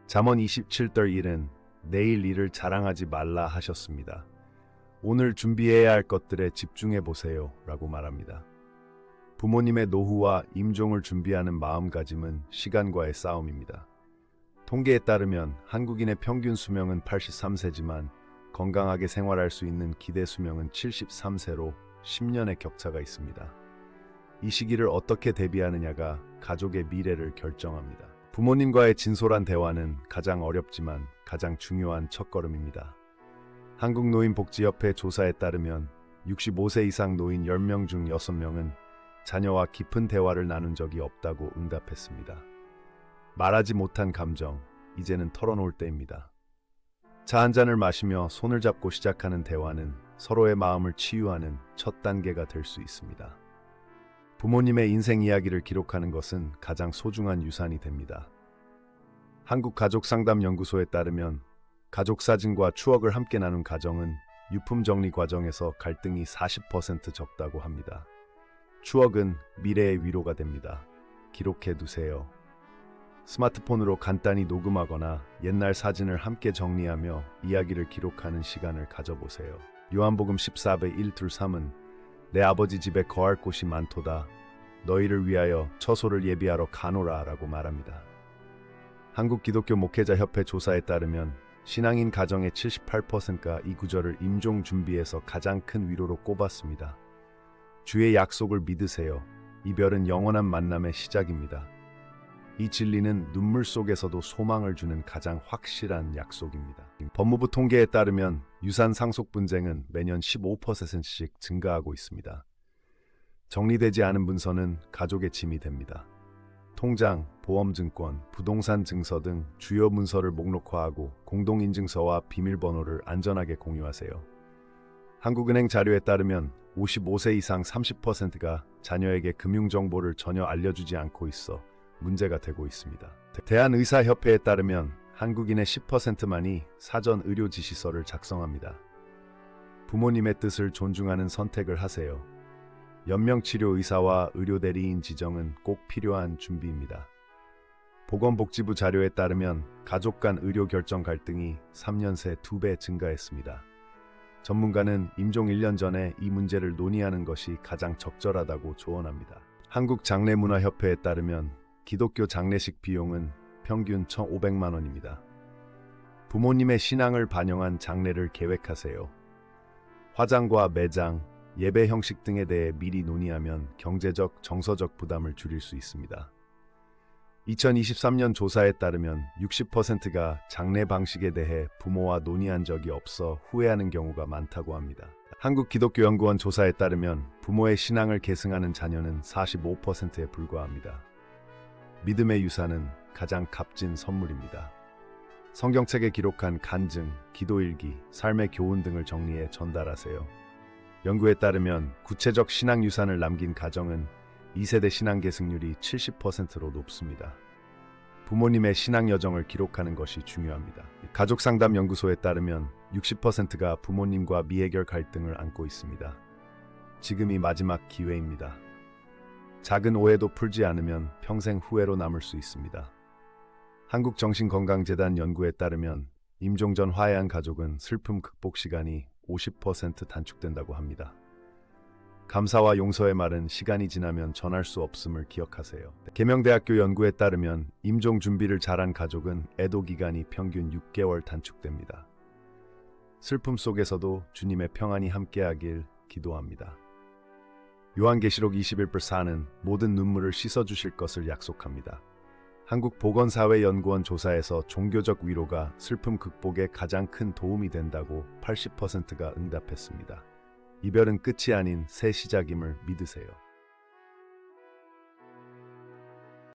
잠언 27절 1은 내일 일을 자랑하지 말라 하셨습니다. 오늘 준비해야 할 것들에 집중해 보세요 라고 말합니다. 부모님의 노후와 임종을 준비하는 마음가짐은 시간과의 싸움입니다. 통계에 따르면 한국인의 평균 수명은 83세지만 건강하게 생활할 수 있는 기대 수명은 73세로 10년의 격차가 있습니다. 이 시기를 어떻게 대비하느냐가 가족의 미래를 결정합니다. 부모님과의 진솔한 대화는 가장 어렵지만 가장 중요한 첫걸음입니다. 한국노인복지협회 조사에 따르면 65세 이상 노인 10명 중 6명은 자녀와 깊은 대화를 나눈 적이 없다고 응답했습니다. 말하지 못한 감정, 이제는 털어놓을 때입니다. 차 한 잔을 마시며 손을 잡고 시작하는 대화는 서로의 마음을 치유하는 첫 단계가 될 수 있습니다. 부모님의 인생 이야기를 기록하는 것은 가장 소중한 유산이 됩니다. 한국가족상담연구소에 따르면 가족 사진과 추억을 함께 나눈 가정은 유품 정리 과정에서 갈등이 40% 적다고 합니다. 추억은 미래의 위로가 됩니다. 기록해 두세요. 스마트폰으로 간단히 녹음하거나 옛날 사진을 함께 정리하며 이야기를 기록하는 시간을 가져보세요. 요한복음 14배 1-3은 내 아버지 집에 거할 곳이 많도다. 너희를 위하여 처소를 예비하러 가노라 라고 말합니다. 한국기독교 목회자협회 조사에 따르면 신앙인 가정의 78%가 이 구절을 임종 준비에서 가장 큰 위로로 꼽았습니다. 주의 약속을 믿으세요. 이별은 영원한 만남의 시작입니다. 이 진리는 눈물 속에서도 소망을 주는 가장 확실한 약속입니다. 법무부 통계에 따르면 유산 상속 분쟁은 매년 15%씩 증가하고 있습니다. 정리되지 않은 문서는 가족의 짐이 됩니다. 통장, 보험증권, 부동산 증서 등 주요 문서를 목록화하고 공동인증서와 비밀번호를 안전하게 공유하세요. 한국은행 자료에 따르면 55세 이상 30%가 자녀에게 금융정보를 전혀 알려주지 않고 있어 문제가 되고 있습니다. 대한의사협회에 따르면 한국인의 10%만이 사전 의료 지시서를 작성합니다. 부모님의 뜻을 존중하는 선택을 하세요. 연명치료 의사와 의료대리인 지정은 꼭 필요한 준비입니다. 보건복지부 자료에 따르면 가족 간 의료 결정 갈등이 3년 새 2배 증가했습니다. 전문가는 임종 1년 전에 이 문제를 논의하는 것이 가장 적절하다고 조언합니다. 한국장례문화협회에 따르면 기독교 장례식 비용은 평균 1,500만 원입니다. 부모님의 신앙을 반영한 장례를 계획하세요. 화장과 매장, 예배 형식 등에 대해 미리 논의하면 경제적, 정서적 부담을 줄일 수 있습니다. 2023년 조사에 따르면 60%가 장례 방식에 대해 부모와 논의한 적이 없어 후회하는 경우가 많다고 합니다. 한국기독교연구원 조사에 따르면 부모의 신앙을 계승하는 자녀는 45%에 불과합니다. 믿음의 유산은 가장 값진 선물입니다. 성경책에 기록한 간증, 기도일기, 삶의 교훈 등을 정리해 전달하세요. 연구에 따르면 구체적 신앙 유산을 남긴 가정은 2세대 신앙 계승률이 70%로 높습니다. 부모님의 신앙 여정을 기록하는 것이 중요합니다. 가족상담연구소에 따르면 60%가 부모님과 미해결 갈등을 안고 있습니다. 지금이 마지막 기회입니다. 작은 오해도 풀지 않으면 평생 후회로 남을 수 있습니다. 한국정신건강재단 연구에 따르면 임종 전 화해한 가족은 슬픔 극복 시간이 50% 단축된다고 합니다. 감사와 용서의 말은 시간이 지나면 전할 수 없음을 기억하세요. 계명대학교 연구에 따르면 임종 준비를 잘한 가족은 애도 기간이 평균 6개월 단축됩니다. 슬픔 속에서도 주님의 평안이 함께하길 기도합니다. 요한계시록 21절4는 모든 눈물을 씻어주실 것을 약속합니다. 한국보건사회연구원 조사에서 종교적 위로가 슬픔 극복에 가장 큰 도움이 된다고 80%가 응답했습니다. 이별은 끝이 아닌 새 시작임을 믿으세요.